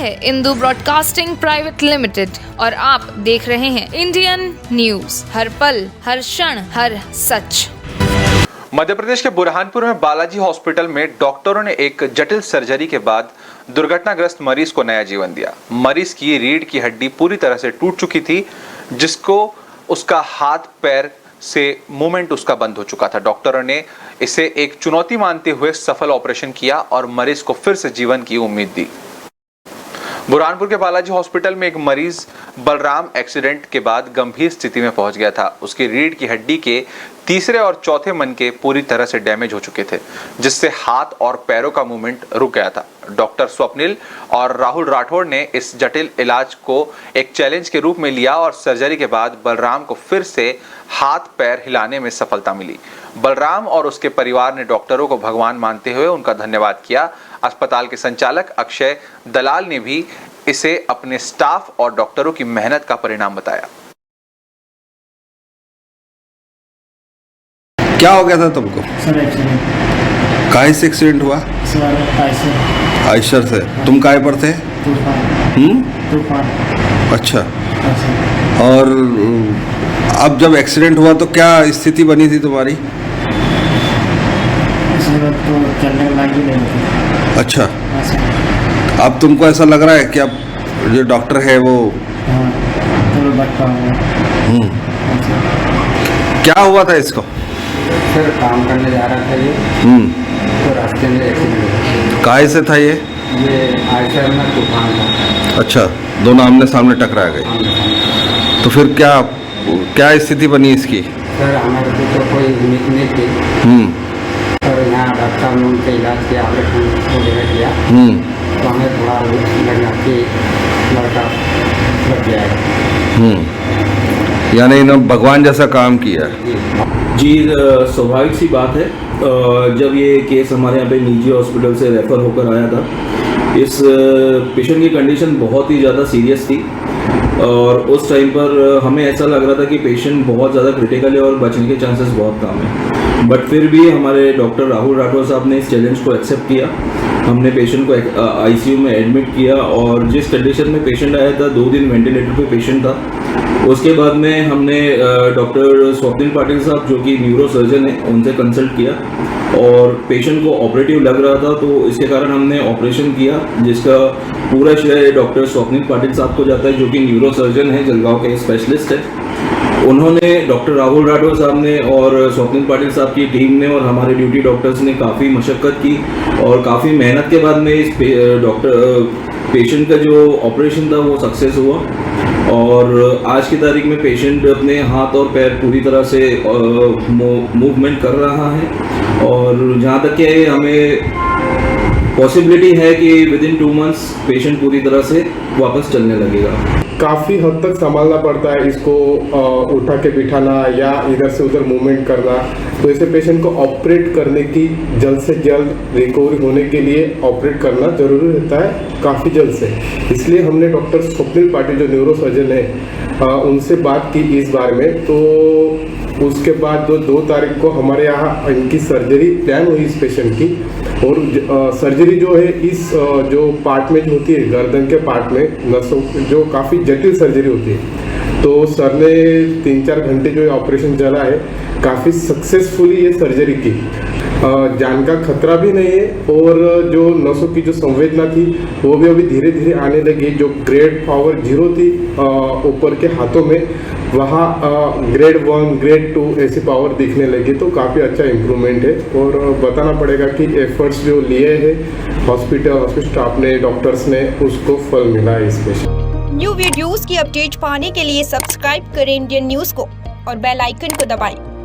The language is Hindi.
है इंदू ब्रॉडकास्टिंग प्राइवेट लिमिटेड और आप देख रहे हैं इंडियन न्यूज, हर पल, हर क्षण, हर सच। मध्य प्रदेश के बुरहानपुर में बालाजी हॉस्पिटल में डॉक्टरों ने एक जटिल सर्जरी के बाद दुर्घटनाग्रस्त मरीज को नया जीवन दिया। मरीज की रीढ़ की हड्डी पूरी तरह से टूट चुकी थी, जिसको उसका हाथ पैर से मूवमेंट उसका बंद हो चुका था। डॉक्टरों ने इसे एक चुनौती मानते हुए सफल ऑपरेशन किया और मरीज को फिर से जीवन की उम्मीद दी। बुरहानपुर के बालाजी हॉस्पिटल में एक मरीज बलराम एक्सीडेंट के बाद गंभीर स्थिति में पहुंच गया था। उसकी रीढ़ की हड्डी के तीसरे और चौथे मनके पूरी तरह से डैमेज हो चुके थे, जिससे हाथ और पैरों का मूवमेंट रुक गया था। डॉक्टर स्वप्निल और राहुल राठौड़ ने इस जटिल इलाज को एक चैलेंज के रूप में लिया और सर्जरी के बाद बलराम को फिर से हाथ पैर हिलाने में सफलता मिली। बलराम और उसके परिवार ने डॉक्टरों को भगवान मानते हुए उनका धन्यवाद किया। अस्पताल के संचालक अक्षय दलाल ने भी इसे अपने स्टाफ और डॉक्टरों की मेहनत का परिणाम बताया। क्या हो गया था तुमको? Sir accident. काहे से एक्सीडेंट हुआ? सर आयशर से। तुम काहे पर थे? तूफान। अच्छा। और अब जब एक्सीडेंट हुआ तो क्या स्थिति बनी थी तुम्हारी? तो चलने लायक ही नहीं थी। अच्छा। अब तुमको ऐसा लग रहा है कि अब जो डॉक्टर है वो तो बच पाऊंगा। क्या हुआ था इसको? सर काम करने जा रहा था ये, तो रास्ते में एक्सीडेंट हुआ। काहे से था ये? आयशर में तूफान था। अच्छा, दोनों आमने सामने टकरा गए। तो फिर क्या स्थिति बनी इसकी? सर हमारे को तो कोई उम्मीद नहीं थी। और यहाँ डॉक्टर ने उनके इलाज किया, ऑपरेशन वगैरह किया, तो हमें थोड़ा लगा कि लड़का बच जाएगा। यानी इन्होंने भगवान जैसा काम किया। जी, स्वाभाविक सी बात है। जब ये केस हमारे यहाँ पे निजी हॉस्पिटल से रेफ़र होकर आया था, इस पेशेंट की कंडीशन बहुत ही ज़्यादा सीरियस थी और उस टाइम पर हमें ऐसा लग रहा था कि पेशेंट बहुत ज़्यादा क्रिटिकल है और बचने के चांसेस बहुत कम है। बट फिर भी हमारे डॉक्टर राहुल राठौड़ साहब ने इस चैलेंज को एक्सेप्ट किया। हमने पेशेंट को आईसीयू में एडमिट किया और जिस कंडीशन में पेशेंट आया था, 2 दिन वेंटिलेटर पे पेशेंट था। उसके बाद में हमने डॉक्टर स्वप्निल पाटिल साहब जो कि न्यूरो सर्जन है, उनसे कंसल्ट किया और पेशेंट को ऑपरेटिव लग रहा था, तो इसके कारण हमने ऑपरेशन किया, जिसका पूरा श्रेय डॉक्टर स्वप्निल पाटिल साहब को जाता है, जो कि न्यूरो सर्जन है, जलगांव के स्पेशलिस्ट है। उन्होंने, डॉक्टर राहुल राठौड़ साहब ने और स्वप्निल पाटिल साहब की टीम ने और हमारे ड्यूटी डॉक्टर्स ने काफ़ी मशक्क़त की और काफ़ी मेहनत के बाद में इस पेशेंट का जो ऑपरेशन था वो सक्सेस हुआ और आज की तारीख में पेशेंट अपने हाथ और पैर पूरी तरह से मूवमेंट कर रहा है और जहाँ तक कि हमें पॉसिबिलिटी है कि विद इन 2 मंथ्स पेशेंट पूरी तरह से वापस चलने लगेगा। काफ़ी हद तक संभालना पड़ता है इसको, उठा के बिठाना या इधर से उधर मूवमेंट करना। तो ऐसे पेशेंट को ऑपरेट करने की जल्द से जल्द रिकवरी होने के लिए ऑपरेट करना जरूरी रहता है, काफ़ी जल्द से। इसलिए हमने डॉक्टर स्वप्निल पाटिल जो न्यूरो सर्जन है उनसे बात की इस बारे में। तो उसके बाद 2 तारीख को हमारे यहाँ इनकी सर्जरी प्लान हुई इस पेशेंट की। और सर्जरी जो है इस जो पार्ट में जो होती है, गर्दन के पार्ट में नसों, जो काफ़ी जटिल सर्जरी होती है। तो सर ने 3-4 घंटे जो ऑपरेशन चला है, काफ़ी सक्सेसफुली ये सर्जरी की। जान का खतरा भी नहीं है और जो नसों की जो संवेदना थी वो भी अभी धीरे धीरे आने लगी। जो ग्रेड पावर 0 थी ऊपर के हाथों में, वहाँ ग्रेड 1, ग्रेड 2 ऐसी पावर दिखने लगी। तो काफ़ी अच्छा इम्प्रूवमेंट है और बताना पड़ेगा कि एफर्ट्स जो लिए हैं हॉस्पिटल स्टाफ ने, डॉक्टर्स ने, उसको फल मिला है इस पेशेंट। न्यू वीडियोस की अपडेट पाने के लिए सब्सक्राइब करें इंडियन न्यूज़ को और बेल आइकन को दबाएं।